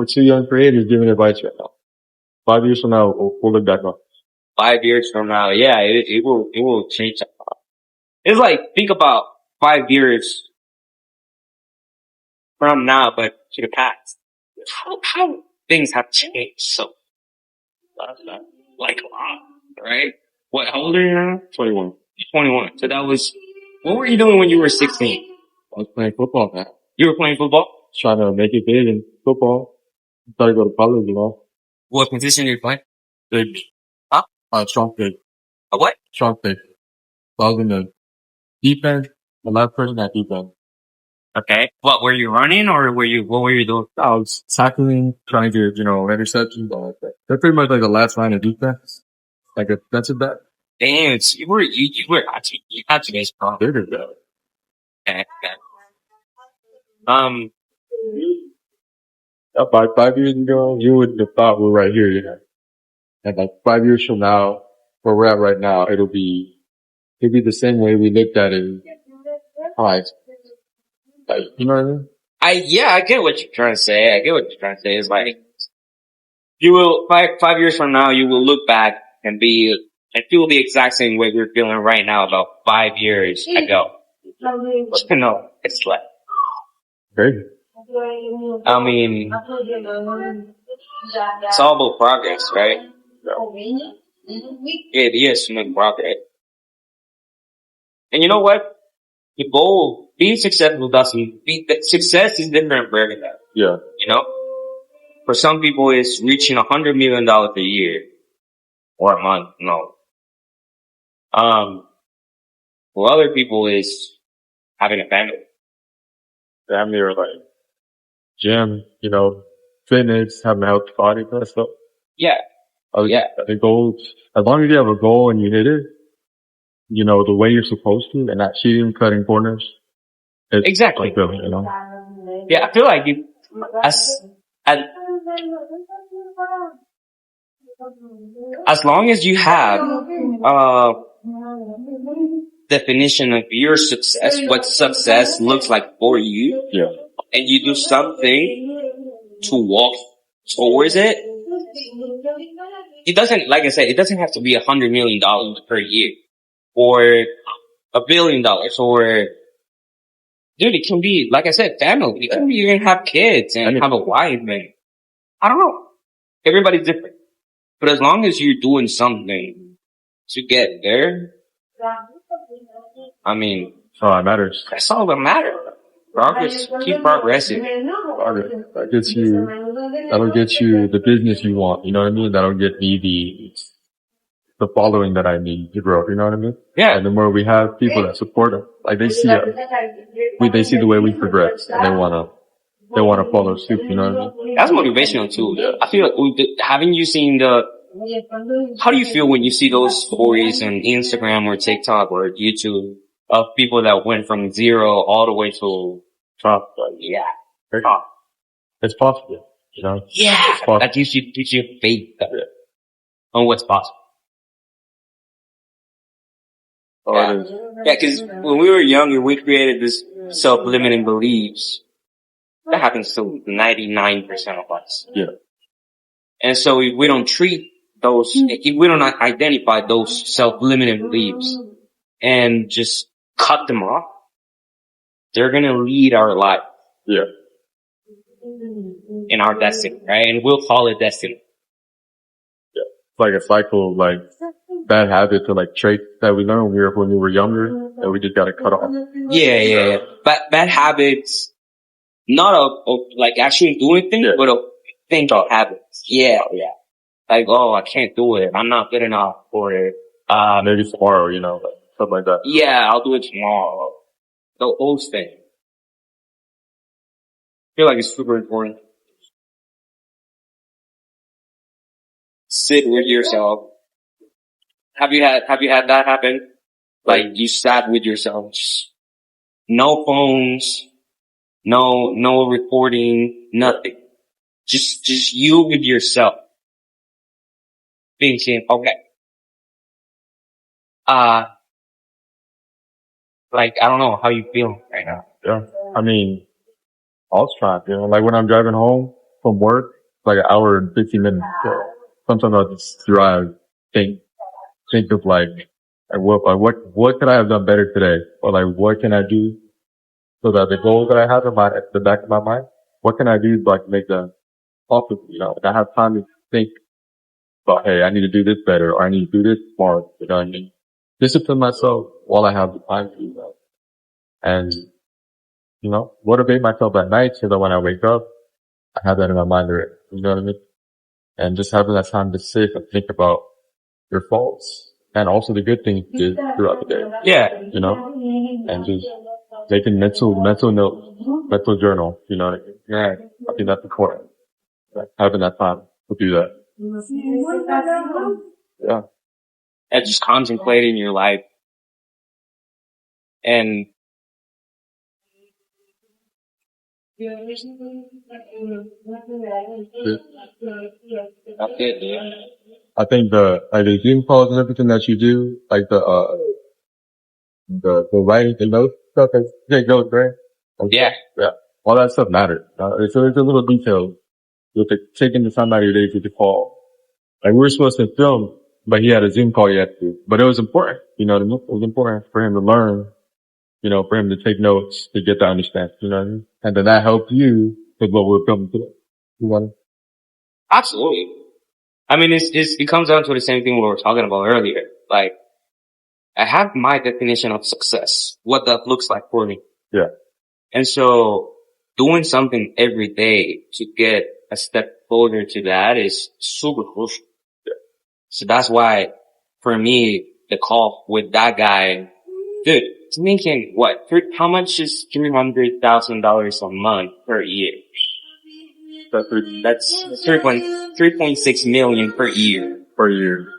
for two young creators giving advice right now. 5 years from now, we'll look back on. 5 years from now, yeah, it will change. It's like, think about 5 years from now, but to the past. How things have changed so, like a lot, right? What, how old are you now? 21. 21. So that was, what were you doing when you were 16? I was playing football, man. You were playing football? Trying to make it big in football. Thought to go to college, you know. What position are you playing? Big. Huh? Strong big. A what? Strong big. So I was in the defense, the last person at defense. Okay. What, were you running or what were you doing? I was tackling, trying to, interceptions, all that. They're pretty much like the last line of defense. Like a defensive back. Damn, so you had to be strong. Bigger back. Okay. About 5 years ago, you wouldn't have thought we're right here, you know. And like 5 years from now, where we're at right now, it'll be the same way we looked at it in high school. Like, you know what I mean? I get what you're trying to say. It's like, you will, 5 years from now, you will look back and feel the exact same way we're feeling right now about 5 years ago. No, it's like, Crazy. I mean, it's all about progress, right? It is to make progress. And you know what? The goal, being successful success is different for everybody. Yeah. You know? For some people, it's reaching $100 million a year. Or a month, no. For other people, it's having a family. Family or like gym, fitness, having a healthy body, kind of stuff. Yeah. Yeah. The goals, as long as you have a goal and you hit it, the way you're supposed to and not cheating, cutting corners. It's Exactly. fulfilling, Yeah, I feel like as long as you have, definition of your success, what success looks like for you. Yeah. And you do something to walk towards it. It doesn't, like I said, it doesn't have to be $100 million per year or $1 billion or, dude, it can be, like I said, family. It can be, you can have kids and have a wife and, I don't know. Everybody's different. But as long as you're doing something to get there, I mean, that's all that matters. That's all that matters. Progress, keep progressing. Progress. That'll get you the business you want. You know what I mean? That'll get me the following that I need to grow. You know what I mean? Yeah. And the more we have people that support us, like they see us, they see the way we progress and they wanna follow suit. You know what I mean? That's motivational too. Yeah. I feel like, haven't you seen how do you feel when you see those stories on Instagram or TikTok or YouTube of people that went from zero all the way to Trump? Yeah. It's possible, Yeah. Possible. That gives you faith on what's possible. Yeah, cause when we were younger, we created this self-limiting beliefs. That happens to 99% of us. Yeah. And so if we don't treat those, if we don't identify those self-limiting beliefs and just cut them off, they're gonna lead our life. Yeah. In our destiny, right? And we'll call it destiny. Yeah. It's like a cycle of like bad habits or like traits that we learned when we were younger that we just gotta cut off. Yeah. Bad habits, not like actually doing things, but a think of habits. Yeah. Like, oh, I can't do it. I'm not good enough for it. Maybe tomorrow, like something like that. Yeah, I'll do it tomorrow. Those things. I feel like it's super important. Sit with yourself. Have you had that happen? Like you sat with yourself, just no phones, no recording, nothing. Just you with yourself. Thinking, okay. Like, I don't know how you feel right now. Yeah. I mean, I was trying, like when I'm driving home, from work, like an hour and 15 minutes. So sometimes I'll just drive, think of like what could I have done better today? Or like, what can I do so that the goals that I have at the back of my mind, what can I do to like make them possible? You know, like I have time to think about, hey, I need to do this better, or I need to do this more. You know what I mean? Discipline myself while I have the time to do that. And, you know, motivate myself at night so that when I wake up, I have that in my mind already. You know what I mean? And just having that time to sit and think about your faults and also the good things you did throughout the day. Yeah. You know? And just taking mental notes, mental journal, you know what I mean? Yeah. I think that's important. Like, having that time to do that. Yeah. And just contemplating your life. And that's it, dude. I think the Zoom calls and everything that you do, like the writing, the notes stuff, take notes, right? Yeah. Yeah. All that stuff matters. So there's a little detail with taking the time out of your day to call. Like we were supposed to film, but he had a Zoom call he had to do. But it was important, you know what I mean? It was important for him to learn, you know, for him to take notes, to get to understand, you know what I mean? And then that helped you with what we're filming today. You want Absolutely. I mean, it comes down to the same thing we were talking about earlier. Like, I have my definition of success, what that looks like for me. Yeah. And so doing something every day to get a step closer to that is super crucial. Yeah. So that's why for me, the call with that guy, dude, it's making what? How much is $300,000 a month per year? That's 3.6 million per year. Per year.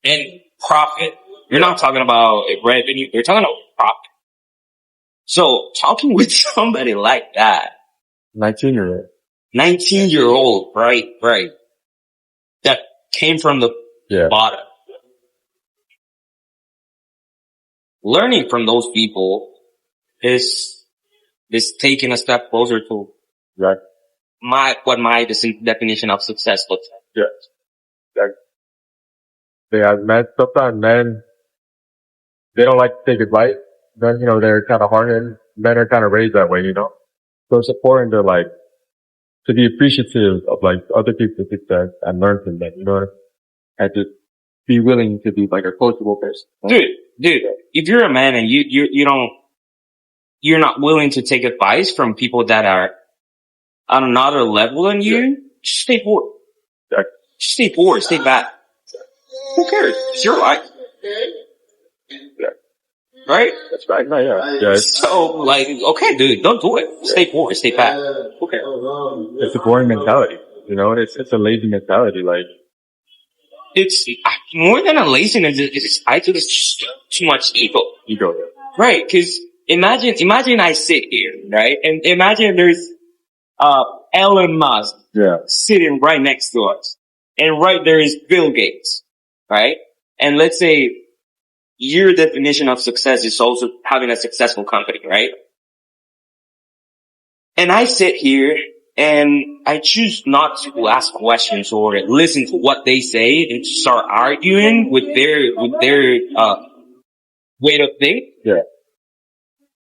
And profit. You're not talking about revenue. You're talking about profit. So talking with somebody like that. 19-year-old. 19-year-old, right. That came from the bottom. Learning from those people is taking a step closer to what my definition of success looks like. Yes. Sometimes men, they don't like to take advice. Then, you know, they're kind of hard-headed. Men are kind of raised that way, you know? So it's important to be appreciative of other people's success and learn from them, you know? And just be willing to be like a coachable person. Dude, if you're a man and you're not willing to take advice from people that are on another level than you, just stay forward. Exactly. Just stay forward, stay back. Who cares? It's your life. Right? That's right. No, yeah. So, okay, dude, don't do it. Stay forward, stay back. Okay. It's a boring mentality, you know? It's a lazy mentality, It's more than a laziness. I think it's too much ego. Ego. Right? Cause imagine I sit here, right? And imagine there's, Elon Musk. Yeah. Sitting right next to us. And right there is Bill Gates. Right? And let's say your definition of success is also having a successful company, right? And I sit here and I choose not to ask questions or listen to what they say and start arguing with their way of thinking. Yeah.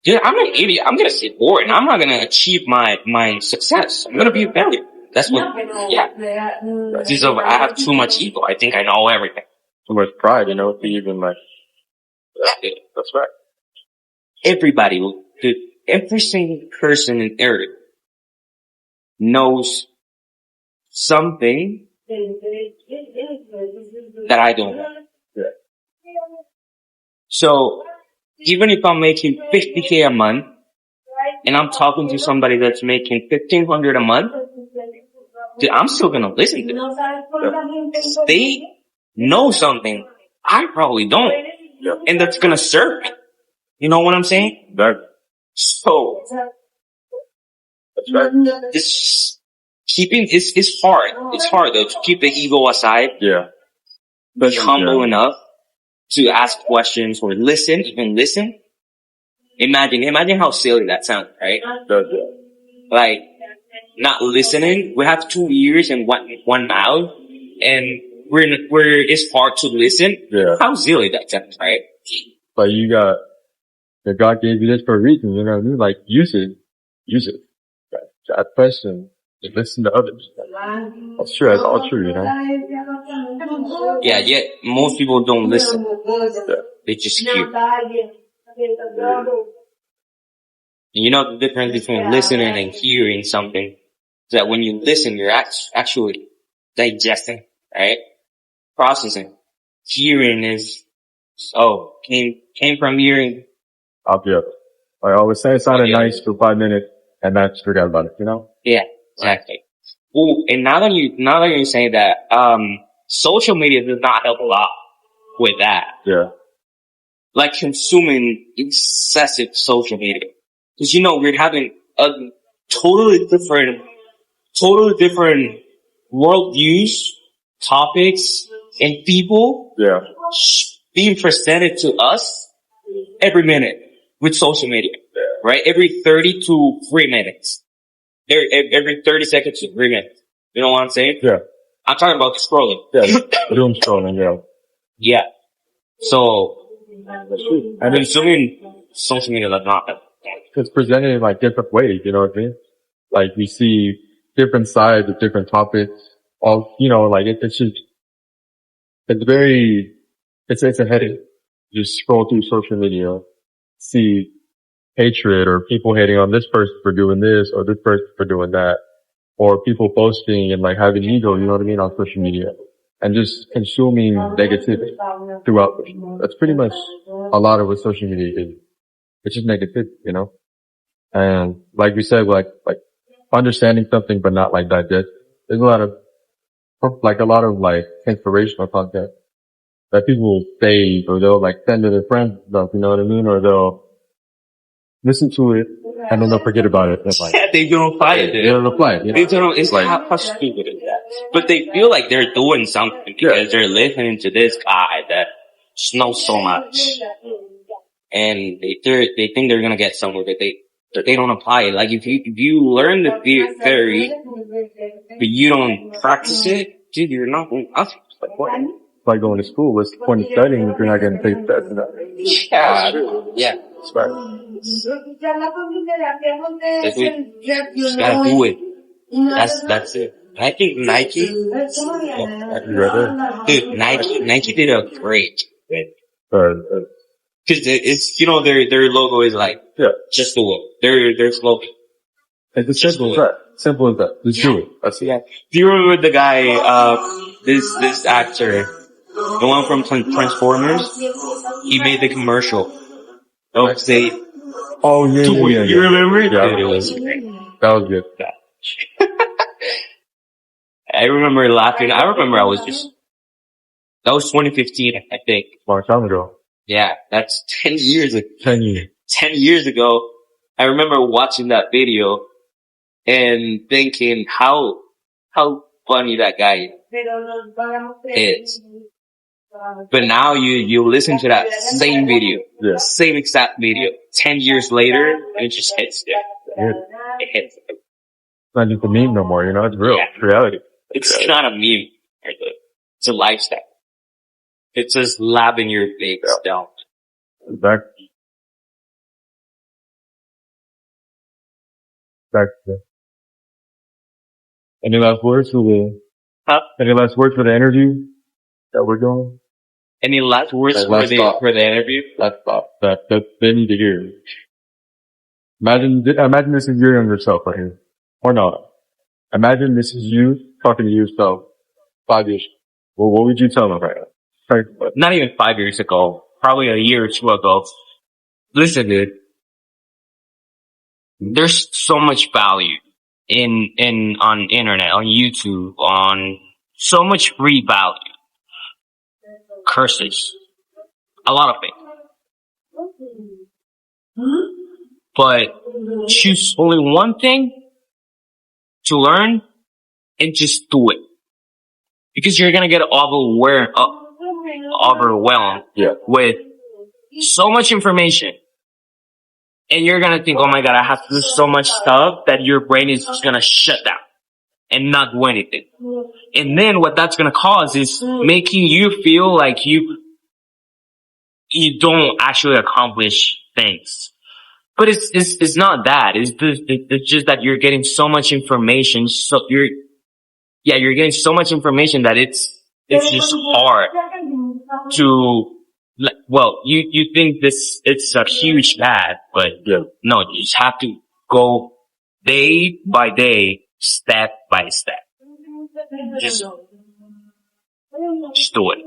Dude, I'm an idiot. I'm gonna sit bored and I'm not gonna achieve my success. I'm gonna be a failure. That's what, Because I have too much ego. I think I know everything. Too much pride, you know, to even that's right. Everybody, dude, every single person in Earth knows something that I don't know. Yeah. So, even if I'm making $50K a month, and I'm talking to somebody that's making $1,500 a month, dude, I'm still gonna listen to them. They know something I probably don't. Yeah. And that's gonna serve me. You know what I'm saying? So, that's right. It's hard. It's hard though to keep the ego aside. Yeah. Be humble enough to ask questions or even listen. Imagine how silly that sounds, right? Yeah. Like, not listening. We have 2 ears and one mouth, and it's hard to listen. Yeah. How silly that sounds, right? Like that God gave you this for a reason, you know what I mean? Like, use it. Right? To ask questions, and listen to others. That's true, that's all true, you know? Yeah, yet most people don't listen. Yeah. They just hear. You know the difference between listening and hearing something is that when you listen, you're actually digesting, right? Processing. Hearing is, came from hearing. Yeah. Like I always say, it sounded nice for 5 minutes, and then just forget about it, you know? Yeah, exactly. Oh, and now that you're saying that, social media does not help a lot with that. Yeah. Like consuming excessive social media. Cause you know, we're having a totally different worldviews, topics, and people Yeah. being presented to us every minute with social media, right? Every 30 to 3 minutes. Every 30 seconds to 3 minutes. You know what I'm saying? Yeah. I'm talking about scrolling. Yeah. Doom scrolling, yeah. Yeah. So, That's true. and consuming social media does not help. It's presented in like different ways, you know what I mean? Like we see different sides of different topics. All, you know, like it's just, it's a headache. Just scroll through social media, see hatred or people hating on this person for doing this or this person for doing that, or people boasting and like having ego, you know what I mean, on social media, and just consuming negativity throughout. That's pretty much a lot of what social media is. It's just negativity, you know? And like we said, like understanding something but not like digest. There's a lot of inspirational content that people will save or they'll like send to their friends and stuff, you know what I mean? Or they'll listen to it and then they'll forget about it. And like, They don't apply it. they don't apply it. You know? They don't, it's like, how stupid is that? But they feel like they're doing something because they're listening to this guy that knows so much. And they think they're gonna get somewhere, but they don't apply it. Like if you learn the theory, but you don't practice it, dude, you're not going to. Like what? It's like going to school. What's the point of studying if you're not getting paid for that? Yeah. That's right. That's it. You just gotta do it. That's it. I think Nike, dude, Nike did a great bit. Cause it's, you know, their logo is like, just do it. Their slogan. It's simple as that. Simple as that. Just do it. That's it. Yeah. Do you remember the guy, this actor, the one from Transformers? He made the commercial. Oh, say, oh yeah. You remember it? Yeah, it was great. That was good. I remember laughing. That was 2015, I think. Long time ago. Yeah, that's 10 years ago. 10 years. 10 years ago, I remember watching that video and thinking how funny that guy is. But now you listen to that same video, same exact video, 10 years later, and it just hits you. It hits. It's not just a meme no more, you know, it's real. Yeah. It's reality. It's not a meme. It's a lifestyle. It's just lapping your face down. Exactly. Any last words for the interview that we're doing? Any last words for the interview? Last thought that they need to hear. Imagine this is your younger self right here. Or not. Imagine this is you talking to yourself 5 years ago. Well, what would you tell them right now? Not even 5 years ago. Probably a year or two ago. Listen, dude. There's so much value on internet, on YouTube, on so much free value. Curses. A lot of it. But choose only one thing to learn and just do it. Because you're gonna get overwhelmed with so much information. And you're gonna think, oh my god, I have to do so much stuff that your brain is just gonna shut down and not do anything. And then what that's gonna cause is making you feel like you don't actually accomplish things. But it's not that. It's just that you're getting so much information. So you're getting so much information that it's just hard to, well, you think it's a huge bad, but no, you just have to go day by day, step by step. Just do it.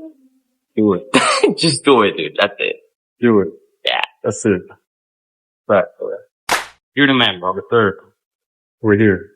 Do it. Just do it, dude. That's it. Do it. Yeah. That's it. Right. You're the man, bro. The third. We're here.